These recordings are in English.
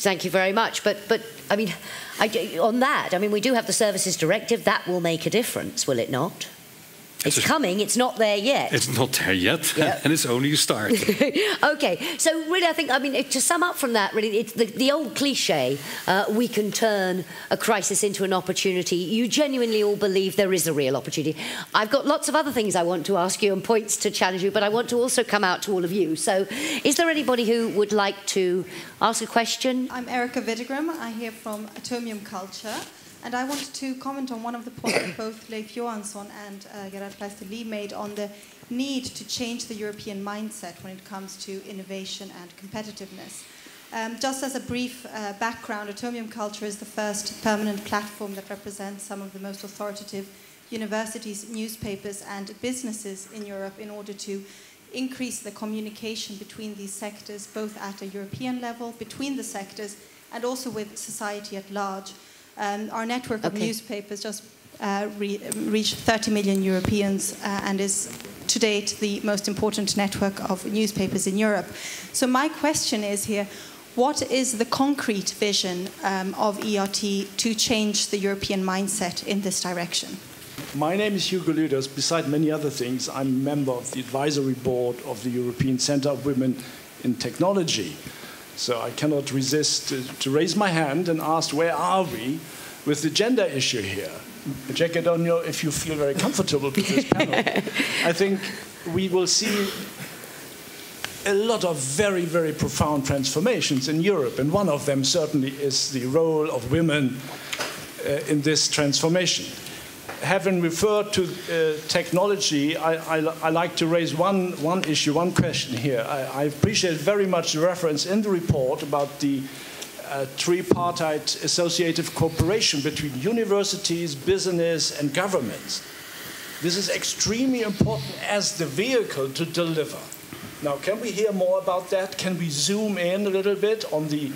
Thank you very much. But I mean, on that, I mean, we do have the Services Directive. That will make a difference, will it not? It's coming, it's not there yet. It's not there yet, and it's only a start. Okay, so really I think, I mean, to sum up from that, really, it's the old cliche, we can turn a crisis into an opportunity. You genuinely all believe there is a real opportunity. I've got lots of other things I want to ask you and points to challenge you, but I want to also come out to all of you. So is there anybody who would like to ask a question? I'm Erica Widegram. I hear from Atomium Culture. And I wanted to comment on one of the points that both Leif Johansson and Gerhard Pleister-Lee made on the need to change the European mindset when it comes to innovation and competitiveness. Just as a brief background, Atomium Culture is the first permanent platform that represents some of the most authoritative universities, newspapers and businesses in Europe in order to increase the communication between these sectors, both at a European level, between the sectors, and also with society at large. Our network of newspapers just reached 30 million Europeans and is to date the most important network of newspapers in Europe. So my question is here, what is the concrete vision of ERT to change the European mindset in this direction? My name is Hugo Lüders. Beside many other things, I'm a member of the advisory board of the European Centre of Women in Technology. So I cannot resist to raise my hand and ask, where are we with the gender issue here? Jack, I don't know if you feel very comfortable with this panel. I think we will see a lot of very, very profound transformations in Europe, and one of them certainly is the role of women in this transformation. Having referred to technology, I like to raise one issue, one question here. I appreciate very much the reference in the report about the tripartite associative cooperation between universities, business, and governments. This is extremely important as the vehicle to deliver. Now, can we hear more about that? Can we zoom in a little bit on the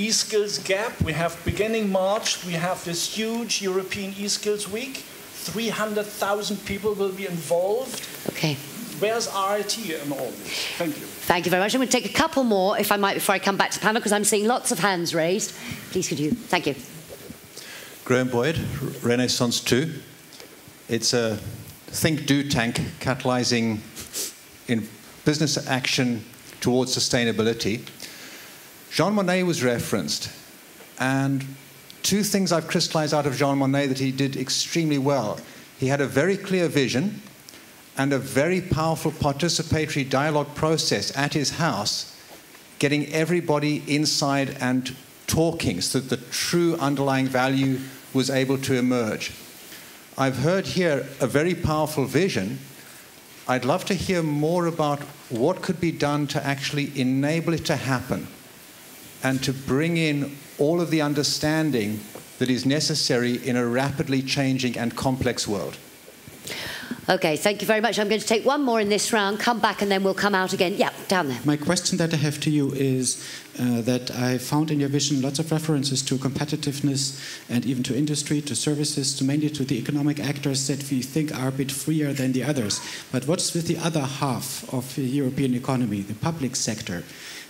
e-skills gap? We have beginning March, we have this huge European e-skills week. 300,000 people will be involved. Okay. Where's ERT in all this? Thank you. Thank you very much. I'm going to take a couple more, if I might, before I come back to the panel, because I'm seeing lots of hands raised. Please, could you? Thank you. Graham Boyd, Renaissance 2. It's a think-do tank catalyzing in business action towards sustainability. Jean Monnet was referenced, and two things I've crystallized out of Jean Monnet that he did extremely well. He had a very clear vision and a very powerful participatory dialogue process at his house, getting everybody inside and talking so that the true underlying value was able to emerge. I've heard here a very powerful vision. I'd love to hear more about what could be done to actually enable it to happen and to bring in all of the understanding that is necessary in a rapidly changing and complex world. Okay, thank you very much. I'm going to take one more in this round, come back, and then we'll come out again. Yeah, down there. My question that I have to you is that I found in your vision lots of references to competitiveness and even to industry, to services, to mainly to the economic actors that we think are a bit freer than the others. But what's with the other half of the European economy, the public sector?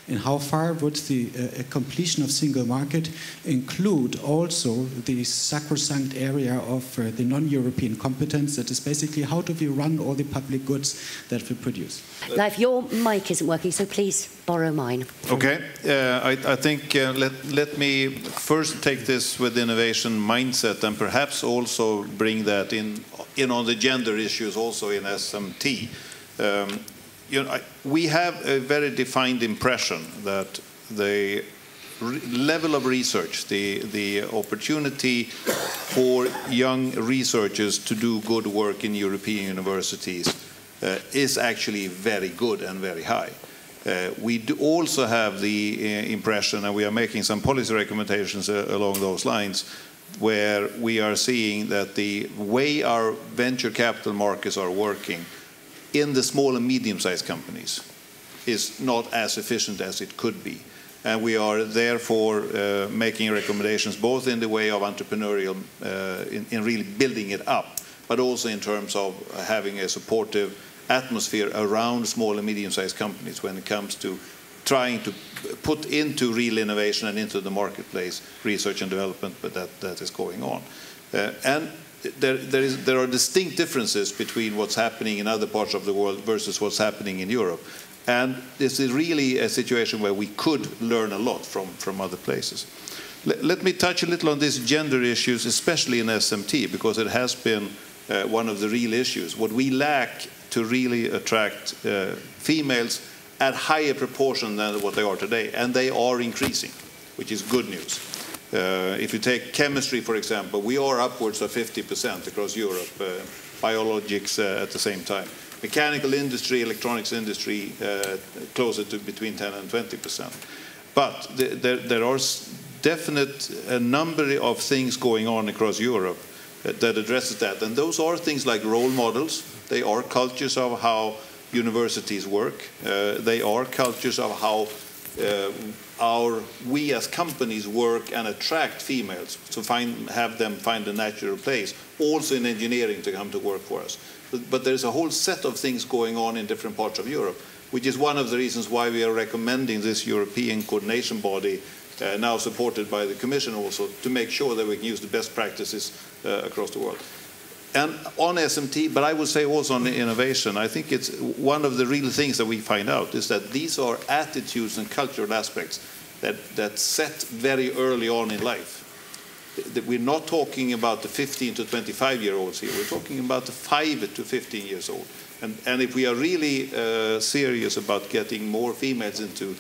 And how far would the completion of single market include also the sacrosanct area of the non-European competence, that is basically how do we run all the public goods that we produce? Leif, your mic isn't working, so please borrow mine. Okay, I think let me first take this with innovation mindset and perhaps also bring that in on the gender issues also in SMT. You know, we have a very defined impression that the level of research, the opportunity for young researchers to do good work in European universities is actually very good and very high. We do also have the impression, and we are making some policy recommendations along those lines, where we are seeing that the way our venture capital markets are working in the small and medium-sized companies is not as efficient as it could be. And we are therefore making recommendations both in the way of entrepreneurial, in really building it up, but also in terms of having a supportive atmosphere around small and medium-sized companies when it comes to trying to put into real innovation and into the marketplace research and development, but that is going on. And there are distinct differences between what's happening in other parts of the world versus what's happening in Europe. And this is really a situation where we could learn a lot from other places. Let me touch a little on these gender issues, especially in SMT, because it has been one of the real issues. What we lack to really attract females at higher proportion than what they are today, and they are increasing, which is good news. If you take chemistry, for example, we are upwards of 50% across Europe, biologics at the same time. Mechanical industry, electronics industry, closer to between 10 and 20%. But there are definite a number of things going on across Europe that addresses that. And those are things like role models. They are cultures of how universities work. They are cultures of how we as companies work and attract females to have them find a natural place, also in engineering, to come to work for us. But there's a whole set of things going on in different parts of Europe, which is one of the reasons why we are recommending this European coordination body, now supported by the Commission also, to make sure that we can use the best practices across the world. And on SMT, but I would say also on innovation, I think it's one of the real things that we find out is that these are attitudes and cultural aspects that set very early on in life. We're not talking about the 15 to 25-year-olds here. We're talking about the 5 to 15 years old. And if we are really serious about getting more females into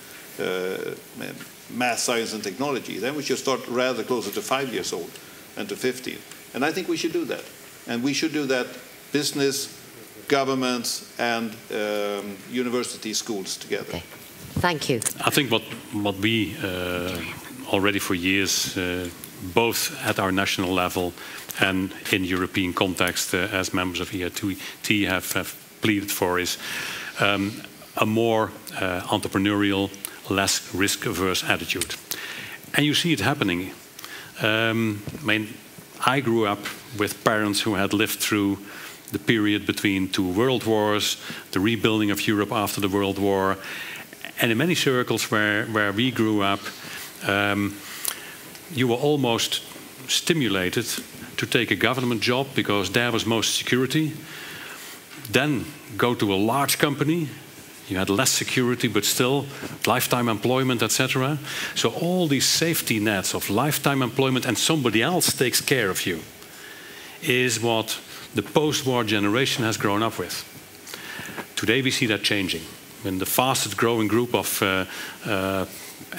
math, science, and technology, then we should start rather closer to 5 years old than to 15. And I think we should do that. And we should do that, business, governments, and university schools together. Okay. Thank you. I think what we already for years, both at our national level and in European context, as members of ERT have pleaded for, is a more entrepreneurial, less risk-averse attitude. And you see it happening. I mean, I grew up with parents who had lived through the period between 2 world wars, the rebuilding of Europe after the World War, and in many circles where we grew up, you were almost stimulated to take a government job because there was most security, then go to a large company. You had less security, but still lifetime employment, etc. So all these safety nets of lifetime employment and somebody else takes care of you is what the post-war generation has grown up with. Today we see that changing. When the fastest growing group of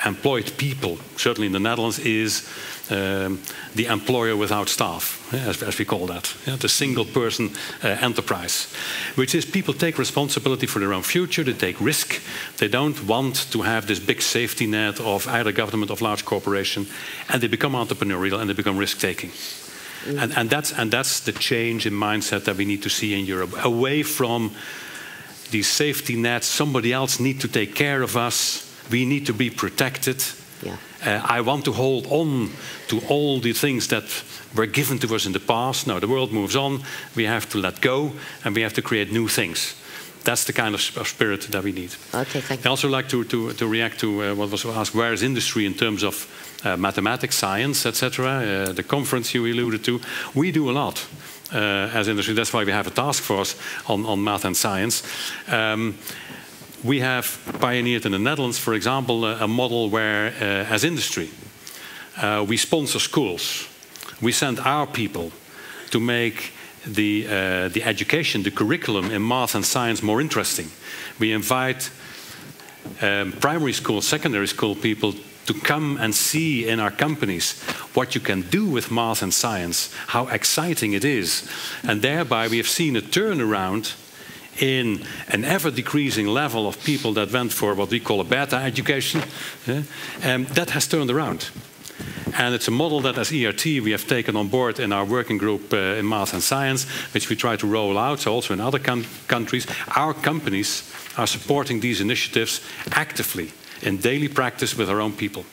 employed people, certainly in the Netherlands, is the employer without staff, as we call that, the single-person enterprise, which is people take responsibility for their own future, they take risk, they don't want to have this big safety net of either government or large corporation, and they become entrepreneurial and they become risk-taking. And that's the change in mindset that we need to see in Europe, away from these safety nets, somebody else needs to take care of us, we need to be protected. Yeah. I want to hold on to all the things that were given to us in the past. No, the world moves on, we have to let go, and we have to create new things. That's the kind of spirit that we need. Okay, thank you. I also like to react to what was asked, where is industry in terms of mathematics, science, etc. The conference you alluded to. We do a lot as industry. That's why we have a task force on math and science. We have pioneered in the Netherlands, for example, a model where, as industry, we sponsor schools. We send our people to make the education, the curriculum in math and science more interesting. We invite primary school, secondary school people to come and see in our companies what you can do with math and science, how exciting it is. And thereby we have seen a turnaround in an ever-decreasing level of people that went for what we call a beta education, that has turned around. And it's a model that as ERT we have taken on board in our working group in math and science, which we try to roll out, so also in other countries. Our companies are supporting these initiatives actively in daily practice with our own people.